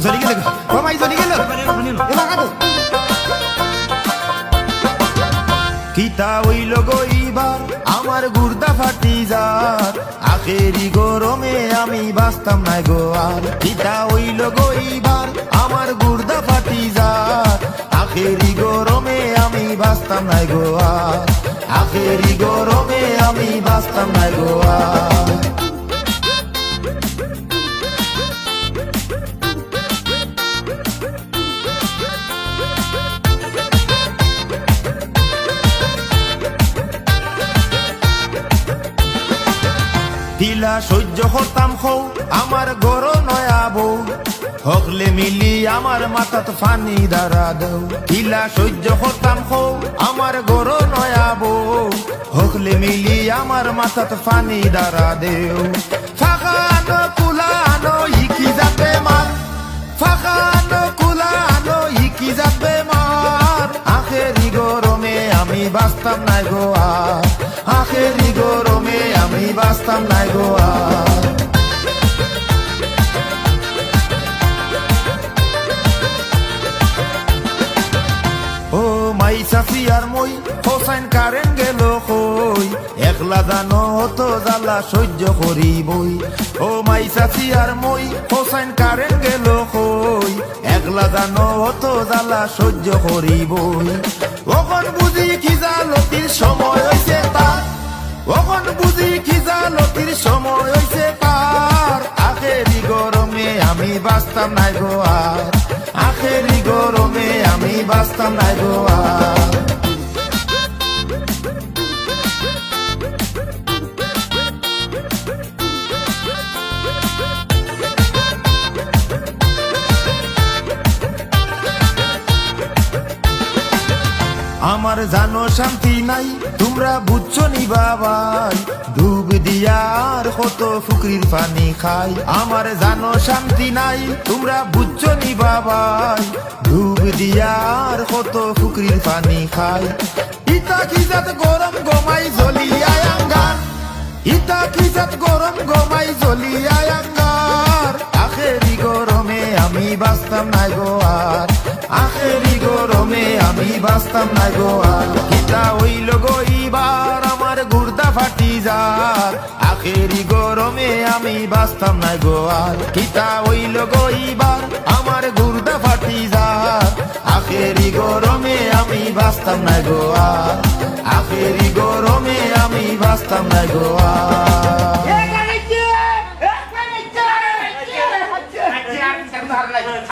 জ্বলি গেল ও মাই জ্বলি গেল কিতা হইল গইবার আমার গুর্দা ফাটি যার আখেরি গরমে আমি বাঁচতাম নাই গো আর কিতা হইল গইবার আমার গুর্দা ফাটি যার আখেরি গরমে আমি বাঁচতাম নাই গো আর আখেরি গরমে আমি বাঁচতাম নাই গো আর তিলা সহ্য হতাম খৌ আমার গর নয়া বউ হকলে মিলি আমার মাথাত ফানি দাঁড়া দেও তিলা সহ্য হতাম খৌ আমার গর নয়া বউ হকলে মিলি আমার মাথাত ফানি দাঁড়া দেও ফাঁকানো কুলানো ইকি যাবে মার ফাঁকানো কুলানো ইকি যাবে মার আখেরি গরমে আমি বাঁচতাম নাই গো আর আখেরি গরমে আমি বাঁচতাম নাই গো আর ও মাই সাফি আর মই হোসাইন কারেন গেল কই একলা জানো হতো জ্বালা সহ্য করিবই ও মাই সাফি আর মই হোসাইন কারেন গেল কই একলা জানো হতো জ্বালা সহ্য করিবই ওখন বুঝি কি জালতির সময় হইছে তার ওখন বুঝি কি জালতির সময় হইছে তার আখেরি গরমে আমি বাঁচতাম নাই গো আর আখেরি গরমে আমি বাঁচতাম নাই গো আর আমার জানো শান্তি নাই তোমরা বুঝছো নি বাবাই ডুব দিয়ার কত ফুকরির পানি খাই আমার জানো শান্তি নাই তোমরা বুঝছো নি বাবাই ডুব দিয়ার কত ফুকরির পানি খাই ইতা কি জাত গরম গমাই জ্বলিয়ায় আঙ্গার ইতা কি জাত গরম গমাই জ্বলিয়ায় আঙ্গার আখেরি গরমে আমি বাঁচতাম নাই গো আর আখেরি গরমে আমি বাঁচতাম নাই গো আর কিতা হইল গইবার আমার গুর্দা ফাটি যার আখেরি গরমে আমি বাঁচতাম নাই গো আর কিতা হইল গইবার আমার গুর্দা ফাটি যার আখেরি গরমে আমি বাঁচতাম নাই গো আর আখেরি গরমে আমি বাঁচতাম নাই গো আর